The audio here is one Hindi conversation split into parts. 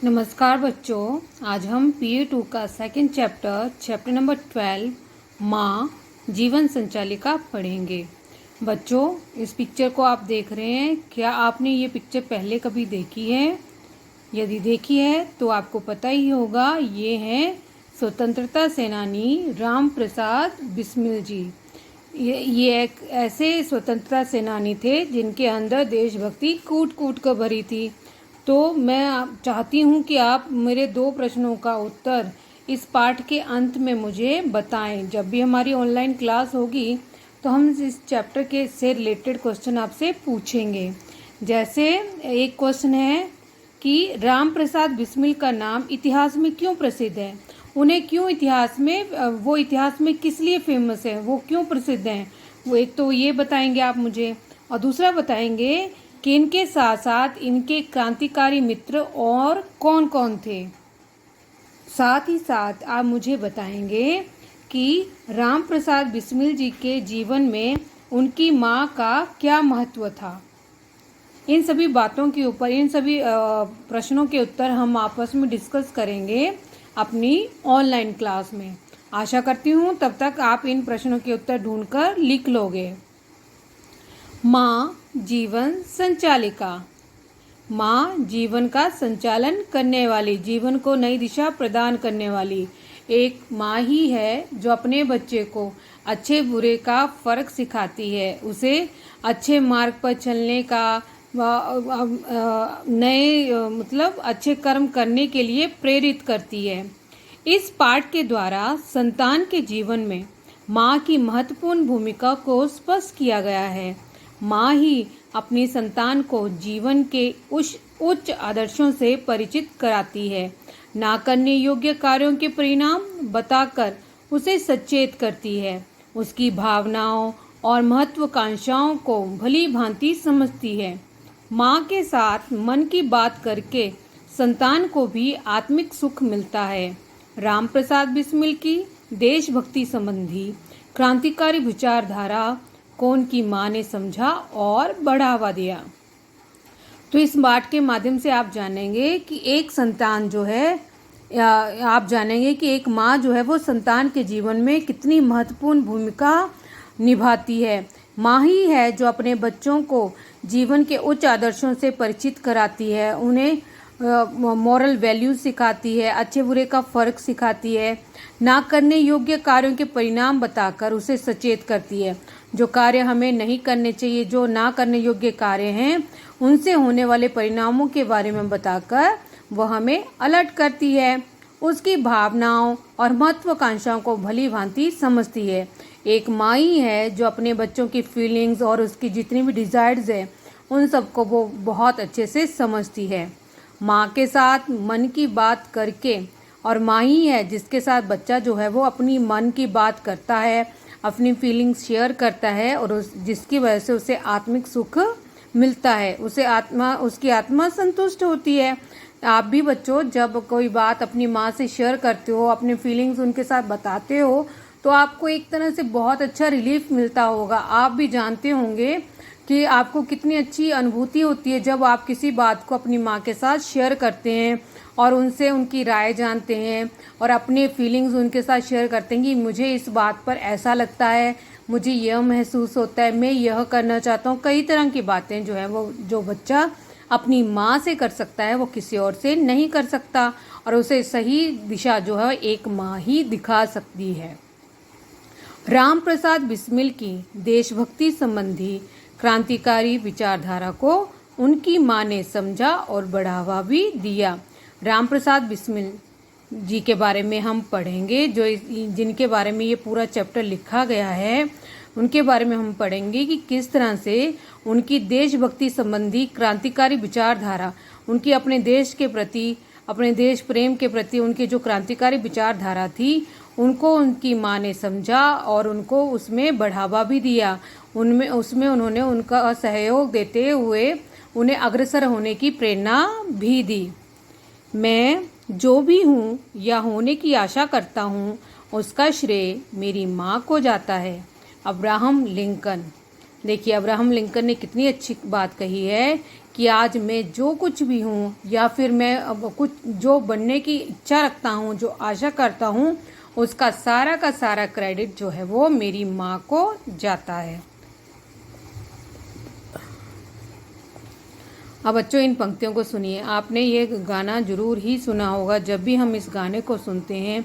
नमस्कार बच्चों, आज हम PA2 का सेकंड चैप्टर नंबर 12 माँ जीवन संचालिका पढ़ेंगे। बच्चों, इस पिक्चर को आप देख रहे हैं, क्या आपने ये पिक्चर पहले कभी देखी है? यदि देखी है तो आपको पता ही होगा, ये हैं स्वतंत्रता सेनानी राम प्रसाद बिस्मिल जी। ये एक ऐसे स्वतंत्रता सेनानी थे जिनके अंदर देशभक्ति कूट कूट कर भरी थी। तो मैं चाहती हूँ कि आप मेरे 2 प्रश्नों का उत्तर इस पाठ के अंत में मुझे बताएं। जब भी हमारी ऑनलाइन क्लास होगी तो हम इस चैप्टर के से रिलेटेड क्वेश्चन आपसे पूछेंगे। जैसे एक क्वेश्चन है कि राम प्रसाद बिस्मिल का नाम इतिहास में क्यों प्रसिद्ध है? उन्हें क्यों इतिहास में किस लिए फेमस है, वो क्यों प्रसिद्ध हैं? वो एक तो ये बताएंगे आप मुझे, और दूसरा बताएंगे कि इनके साथ साथ इनके क्रांतिकारी मित्र और कौन कौन थे। साथ ही साथ आप मुझे बताएंगे कि राम प्रसाद बिस्मिल जी के जीवन में उनकी माँ का क्या महत्व था। इन सभी बातों के ऊपर, इन सभी प्रश्नों के उत्तर हम आपस में डिस्कस करेंगे अपनी ऑनलाइन क्लास में। आशा करती हूँ तब तक आप इन प्रश्नों के उत्तर ढूंढकर लिख लोगे। माँ जीवन संचालिका। माँ जीवन का संचालन करने वाली, जीवन को नई दिशा प्रदान करने वाली एक माँ ही है जो अपने बच्चे को अच्छे बुरे का फ़र्क सिखाती है, उसे अच्छे मार्ग पर चलने का, अच्छे कर्म करने के लिए प्रेरित करती है। इस पाठ के द्वारा संतान के जीवन में माँ की महत्वपूर्ण भूमिका को स्पष्ट किया गया है। माँ ही अपनी संतान को जीवन के उच्च आदर्शों से परिचित कराती है, ना करने योग्य कार्यों के परिणाम बताकर उसे सचेत करती है, उसकी भावनाओं और महत्वाकांक्षाओं को भली भांति समझती है। माँ के साथ मन की बात करके संतान को भी आत्मिक सुख मिलता है। राम प्रसाद बिस्मिल की देशभक्ति संबंधी क्रांतिकारी विचारधारा को उनकी माँ ने समझा और बढ़ावा दिया। तो इस पाठ के माध्यम से आप जानेंगे कि एक संतान जो है, आप जानेंगे कि एक माँ जो है वो संतान के जीवन में कितनी महत्वपूर्ण भूमिका निभाती है। माँ ही है जो अपने बच्चों को जीवन के उच्च आदर्शों से परिचित कराती है, उन्हें मॉरल वैल्यूज सिखाती है, अच्छे बुरे का फ़र्क सिखाती है, ना करने योग्य कार्यों के परिणाम बताकर उसे सचेत करती है। जो कार्य हमें नहीं करने चाहिए, जो ना करने योग्य कार्य हैं, उनसे होने वाले परिणामों के बारे में बताकर वह हमें अलर्ट करती है। उसकी भावनाओं और महत्वाकांक्षाओं को भली भांति समझती है। एक माँ ही है जो अपने बच्चों की फीलिंग्स और उसकी जितनी भी डिज़ायर्स है उन सबको वो बहुत अच्छे से समझती है। माँ के साथ मन की बात करके, और माँ ही है जिसके साथ बच्चा जो है वो अपनी मन की बात करता है, अपनी फीलिंग्स शेयर करता है, और जिसकी वजह से उसे आत्मिक सुख मिलता है, उसकी आत्मा संतुष्ट होती है। आप भी बच्चों जब कोई बात अपनी माँ से शेयर करते हो, अपने फीलिंग्स उनके साथ बताते हो, तो आपको एक तरह से बहुत अच्छा रिलीफ मिलता होगा। आप भी जानते होंगे कि आपको कितनी अच्छी अनुभूति होती है जब आप किसी बात को अपनी माँ के साथ शेयर करते हैं और उनसे उनकी राय जानते हैं और अपने फीलिंग्स उनके साथ शेयर करते हैं कि मुझे इस बात पर ऐसा लगता है, मुझे यह महसूस होता है, मैं यह करना चाहता हूँ। कई तरह की बातें जो है वो जो बच्चा अपनी माँ से कर सकता है वो किसी और से नहीं कर सकता, और उसे सही दिशा जो है एक माँ ही दिखा सकती है। राम प्रसाद बिस्मिल की देशभक्ति संबंधी क्रांतिकारी विचारधारा को उनकी माँ ने समझा और बढ़ावा भी दिया। राम प्रसाद बिस्मिल जी के बारे में हम पढ़ेंगे, जिनके बारे में ये पूरा चैप्टर लिखा गया है, उनके बारे में हम पढ़ेंगे कि किस तरह से उनकी देशभक्ति संबंधी क्रांतिकारी विचारधारा, उनकी अपने देश के प्रति, अपने देश प्रेम के प्रति उनकी जो क्रांतिकारी विचारधारा थी, उनको उनकी माँ ने समझा और उनको उसमें बढ़ावा भी दिया। उसमें उन्होंने उनका सहयोग देते हुए उन्हें अग्रसर होने की प्रेरणा भी दी। मैं जो भी हूँ या होने की आशा करता हूँ उसका श्रेय मेरी माँ को जाता है। Abraham Lincoln. देखिए अब्राहम लिंकन ने कितनी अच्छी बात कही है कि आज मैं जो कुछ भी हूँ या फिर मैं अब कुछ जो बनने की इच्छा रखता हूँ, जो आशा करता हूँ, उसका सारा का सारा क्रेडिट जो है वो मेरी माँ को जाता है। अब बच्चों इन पंक्तियों को सुनिए। आपने ये गाना जरूर ही सुना होगा। जब भी हम इस गाने को सुनते हैं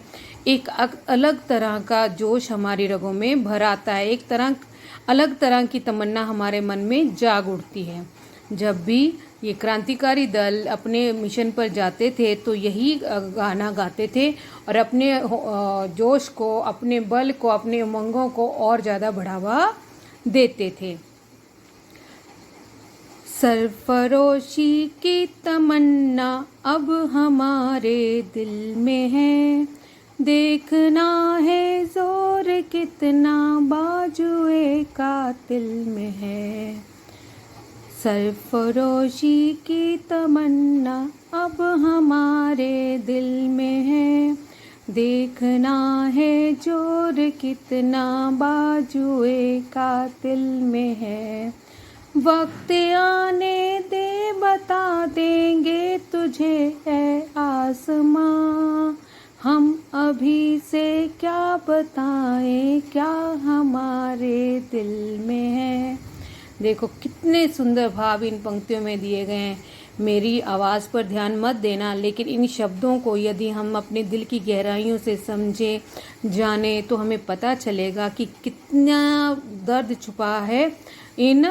एक अलग तरह का जोश हमारी रगों में भर आता है, एक अलग तरह की तमन्ना हमारे मन में जाग उठती है। जब भी ये क्रांतिकारी दल अपने मिशन पर जाते थे तो यही गाना गाते थे और अपने जोश को, अपने बल को, अपने उमंगों को और ज़्यादा बढ़ावा देते थे। सरफरोशी की तमन्ना अब हमारे दिल में है, देखना है जोर कितना बाजुए कातिल में है। सरफरोशी की तमन्ना अब हमारे दिल में है, देखना है जोर कितना बाजुए कातिल में है। वक्त आने दे बता देंगे तुझे ऐ आसमां, हम अभी से क्या बताएं क्या हमारे दिल में है। देखो कितने सुंदर भाव इन पंक्तियों में दिए गए हैं। मेरी आवाज़ पर ध्यान मत देना, लेकिन इन शब्दों को यदि हम अपने दिल की गहराइयों से समझे जाने तो हमें पता चलेगा कि कितना दर्द छुपा है इन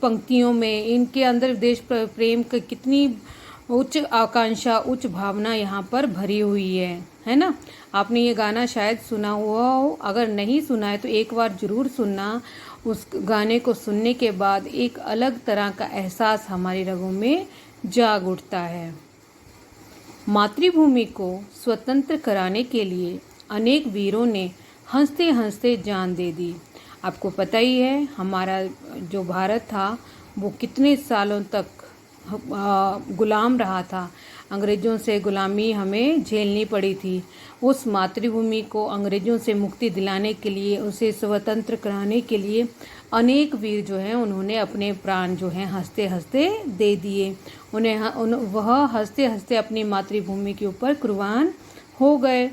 पंक्तियों में। इनके अंदर देश प्रेम की कितनी उच्च आकांक्षा, उच्च भावना यहाँ पर भरी हुई है ना। आपने ये गाना शायद सुना हुआ हो, अगर नहीं सुना है तो एक बार ज़रूर सुनना। उस गाने को सुनने के बाद एक अलग तरह का एहसास हमारी रगों में जाग उठता है। मातृभूमि को स्वतंत्र कराने के लिए अनेक वीरों ने हंसते हंसते जान दे दी। आपको पता ही है हमारा जो भारत था वो कितने सालों तक गुलाम रहा था, अंग्रेज़ों से गुलामी हमें झेलनी पड़ी थी। उस मातृभूमि को अंग्रेज़ों से मुक्ति दिलाने के लिए, उसे स्वतंत्र कराने के लिए अनेक वीर जो हैं उन्होंने अपने प्राण जो हैं हंसते हंसते दे दिए। वह हंसते हंसते अपनी मातृभूमि के ऊपर कुर्बान हो गए।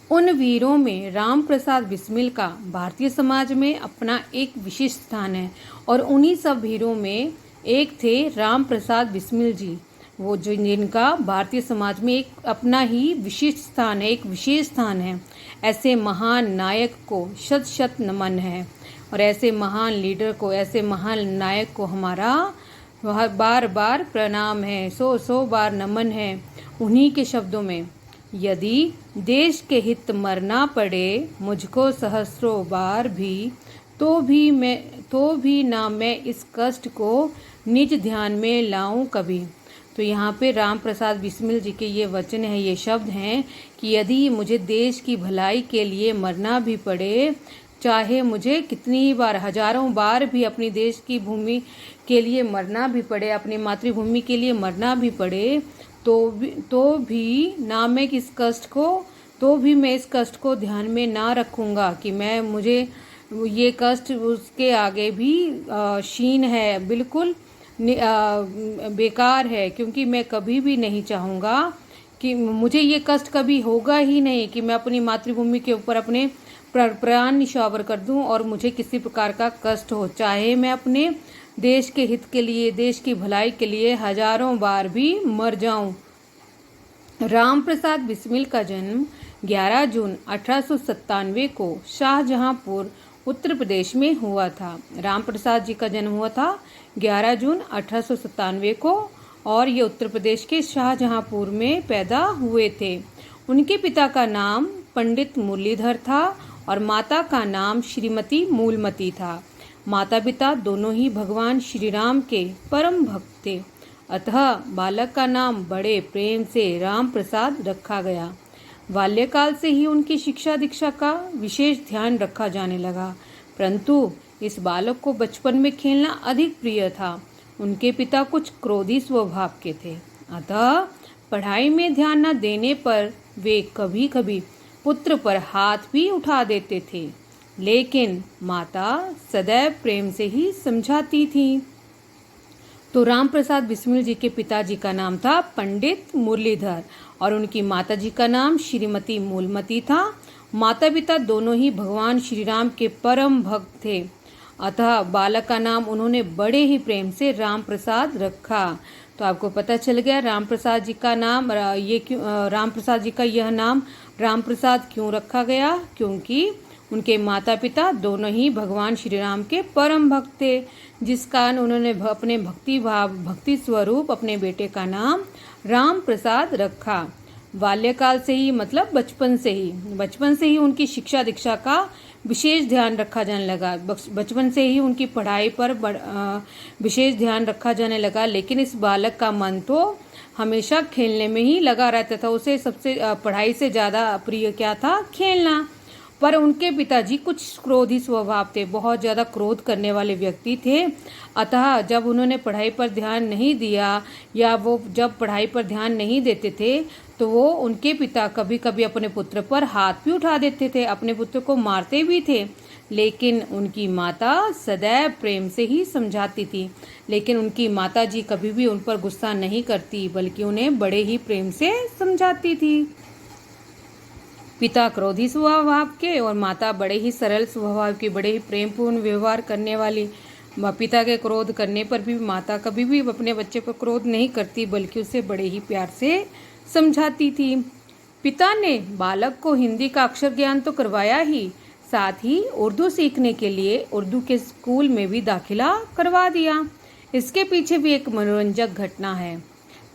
उन वीरों में राम प्रसाद बिस्मिल का भारतीय समाज में अपना एक विशिष्ट स्थान है और उन्हीं सब वीरों में एक थे राम प्रसाद बिस्मिल जी, वो जो जिनका भारतीय समाज में एक अपना ही विशिष्ट स्थान है, एक विशेष स्थान है। ऐसे महान नायक को शत शत नमन है और ऐसे महान लीडर को, ऐसे महान नायक को हमारा बार बार प्रणाम है, सौ सौ बार नमन है। उन्हीं के शब्दों में, यदि देश के हित मरना पड़े मुझको सहस्रों बार भी, तो भी ना मैं इस कष्ट को निज ध्यान में लाऊं कभी। तो यहाँ पे राम प्रसाद बिस्मिल जी के ये वचन है, ये शब्द हैं कि यदि मुझे देश की भलाई के लिए मरना भी पड़े, चाहे मुझे कितनी ही बार, हजारों बार भी अपनी देश की भूमि के लिए मरना भी पड़े, अपनी मातृभूमि के लिए मरना भी पड़े, तो भी मैं इस कष्ट को ध्यान में ना रखूँगा कि मुझे ये कष्ट उसके आगे भी क्षीण है, बिल्कुल बेकार है। क्योंकि मैं कभी भी नहीं चाहूँगा कि मुझे ये कष्ट कभी होगा ही नहीं कि मैं अपनी मातृभूमि के ऊपर अपने प्राण निछावर कर दूं और मुझे किसी प्रकार का कष्ट हो, चाहे मैं अपने देश के हित के लिए, देश की भलाई के लिए हजारों बार भी मर जाऊं। राम प्रसाद बिस्मिल का जन्म 11 जून 1897 को शाहजहांपुर उत्तर प्रदेश में हुआ था। राम प्रसाद जी का जन्म हुआ था 11 जून 1897 को और ये उत्तर प्रदेश के शाहजहांपुर में पैदा हुए थे। उनके पिता का नाम पंडित मुरलीधर था और माता का नाम श्रीमती मूलमती था। माता पिता दोनों ही भगवान श्री राम के परम भक्त थे, अतः बालक का नाम बड़े प्रेम से राम प्रसाद रखा गया। बाल्यकाल से ही उनकी शिक्षा दीक्षा का विशेष ध्यान रखा जाने लगा, परंतु इस बालक को बचपन में खेलना अधिक प्रिय था। उनके पिता कुछ क्रोधी स्वभाव के थे, अतः पढ़ाई में ध्यान न देने पर वे कभी कभी पुत्र पर हाथ भी उठा देते थे। लेकिन माता सदैव प्रेम से ही समझाती थी। तो राम प्रसाद बिस्मिल जी के पिताजी का नाम था पंडित मुरलीधर और उनकी माताजी का नाम श्रीमती मूलमती था। माता पिता दोनों ही भगवान श्री राम के परम भक्त थे, अतः बालक का नाम उन्होंने बड़े ही प्रेम से राम प्रसाद रखा। तो आपको पता चल गया राम प्रसाद जी का नाम राम प्रसाद जी का यह नाम राम प्रसाद क्यों रखा गया, क्योंकि उनके माता पिता दोनों ही भगवान श्री राम के परम भक्त थे, जिस कारण उन्होंने अपने भक्ति स्वरूप अपने बेटे का नाम राम प्रसाद रखा। बाल्यकाल से ही मतलब बचपन से ही उनकी शिक्षा दीक्षा का विशेष ध्यान रखा जाने लगा। बचपन से ही उनकी पढ़ाई पर विशेष ध्यान रखा जाने लगा। लेकिन इस बालक का मन तो हमेशा खेलने में ही लगा रहता था। उसे सबसे पढ़ाई से ज़्यादा प्रिय क्या था, खेलना। पर उनके पिताजी कुछ क्रोधी स्वभाव थे, बहुत ज़्यादा क्रोध करने वाले व्यक्ति थे। अतः जब उन्होंने पढ़ाई पर ध्यान नहीं दिया या वो जब पढ़ाई पर ध्यान नहीं देते थे तो वो उनके पिता कभी कभी अपने पुत्र पर हाथ भी उठा देते थे, अपने पुत्र को मारते भी थे। लेकिन उनकी माता सदैव प्रेम से ही समझाती थी। लेकिन उनकी माता जी कभी भी उन पर गुस्सा नहीं करती, बल्कि उन्हें बड़े ही प्रेम से समझाती थी। पिता क्रोधी स्वभाव के और माता बड़े ही सरल स्वभाव की, बड़े ही प्रेमपूर्ण व्यवहार करने वाली। पिता के क्रोध करने पर भी माता कभी भी अपने बच्चे पर क्रोध नहीं करती, बल्कि उसे बड़े ही प्यार से समझाती थी। पिता ने बालक को हिंदी का अक्षर ज्ञान तो करवाया ही, साथ ही उर्दू सीखने के लिए उर्दू के स्कूल में भी दाखिला करवा दिया। इसके पीछे भी एक मनोरंजक घटना है,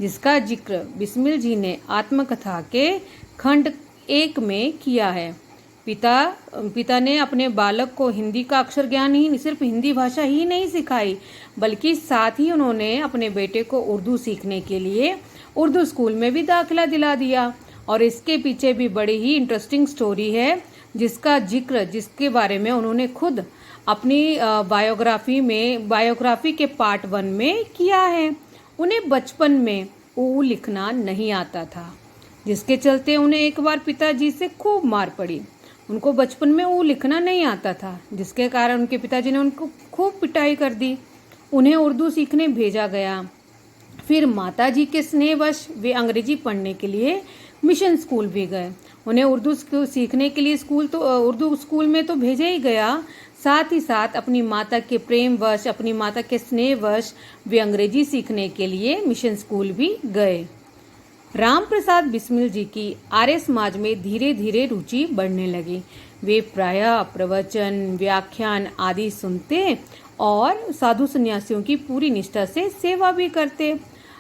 जिसका जिक्र बिस्मिल जी ने आत्मकथा के खंड 1 में किया है। पिता ने अपने बालक को हिंदी का अक्षर ज्ञान ही सिर्फ हिंदी भाषा ही नहीं सिखाई, बल्कि साथ ही उन्होंने अपने बेटे को उर्दू सीखने के लिए उर्दू स्कूल में भी दाखिला दिला दिया। और इसके पीछे भी बड़ी ही इंटरेस्टिंग स्टोरी है, जिसके बारे में उन्होंने खुद अपनी बायोग्राफी के पार्ट 1 में किया है। उन्हें बचपन में ऊ लिखना नहीं आता था, जिसके चलते उन्हें एक बार पिताजी से खूब मार पड़ी। उनको बचपन में ऊ लिखना नहीं आता था, जिसके कारण उनके पिताजी ने उनको खूब पिटाई कर दी। उन्हें उर्दू सीखने भेजा गया। फिर माताजी के स्नेहवश वे अंग्रेजी पढ़ने के लिए मिशन स्कूल भी गए। उन्हें उर्दू सीखने के लिए उर्दू स्कूल में तो भेजा ही गया, साथ ही साथ अपनी माता के प्रेमवश, अपनी माता के स्नेहवश वे अंग्रेजी सीखने के लिए मिशन स्कूल भी गए। राम प्रसाद बिस्मिल जी की आर्य समाज में धीरे धीरे रुचि बढ़ने लगी। वे प्रायः प्रवचन, व्याख्यान आदि सुनते और साधु सन्यासियों की पूरी निष्ठा से सेवा भी करते।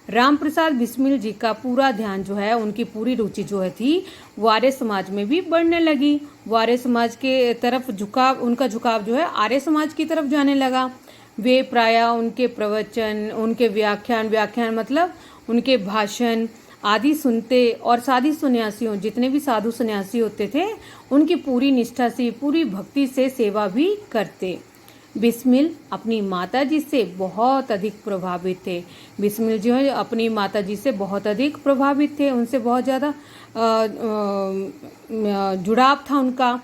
राम प्रसाद बिस्मिल जी का पूरा ध्यान जो है, उनकी पूरी रुचि जो है थी, वो आर्य समाज में भी बढ़ने लगी। वो आर्य समाज के तरफ उनका झुकाव जो है आर्य समाज की तरफ जाने लगा। वे प्रायः उनके प्रवचन, उनके व्याख्यान मतलब उनके भाषण आदि सुनते और जितने भी साधु सन्यासी होते थे, उनकी पूरी निष्ठा से, पूरी भक्ति से सेवा भी करते। बिस्मिल अपनी माताजी से बहुत अधिक प्रभावित थे। बिस्मिल जो है अपनी माताजी से बहुत अधिक प्रभावित थे, उनसे बहुत ज़्यादा जुड़ाव था उनका।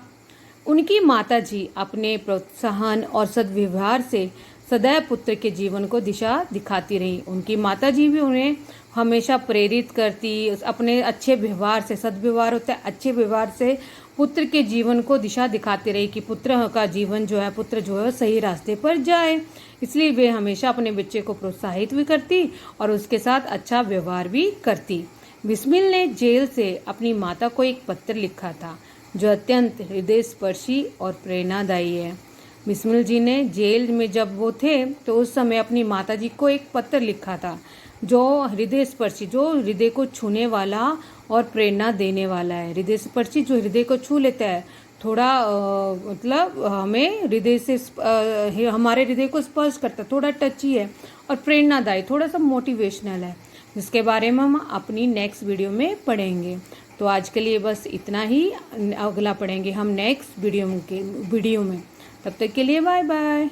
उनकी माताजी अपने प्रोत्साहन और सद्व्यवहार से सदैव पुत्र के जीवन को दिशा दिखाती रही। उनकी माताजी भी उन्हें हमेशा प्रेरित करती, अपने अच्छे व्यवहार से, सद्व्यवहार होता है अच्छे व्यवहार से, पुत्र के जीवन को दिशा दिखाती रही कि पुत्र का जीवन जो है, पुत्र जो है सही रास्ते पर जाए। इसलिए वे हमेशा अपने बच्चे को प्रोत्साहित भी करती और उसके साथ अच्छा व्यवहार भी करती। बिस्मिल ने जेल से अपनी माता को एक पत्र लिखा था, जो अत्यंत हृदय स्पर्शी और प्रेरणादायी है। बिस्मिल जी ने जेल में जब वो थे तो उस समय अपनी माताजी को एक पत्र लिखा था, जो हृदय स्पर्शी, जो हृदय को छूने वाला और प्रेरणा देने वाला है। हृदय स्पर्शी जो हृदय को छू लेता है, थोड़ा मतलब हमें हृदय से हमारे हृदय को स्पर्श करता है, थोड़ा टची है, और प्रेरणादायी, थोड़ा सा मोटिवेशनल है, जिसके बारे में हम अपनी नेक्स्ट वीडियो में पढ़ेंगे। तो आज के लिए बस इतना ही, अगला पढ़ेंगे हम नेक्स्ट वीडियो में। तब तक के लिए बाय बाय।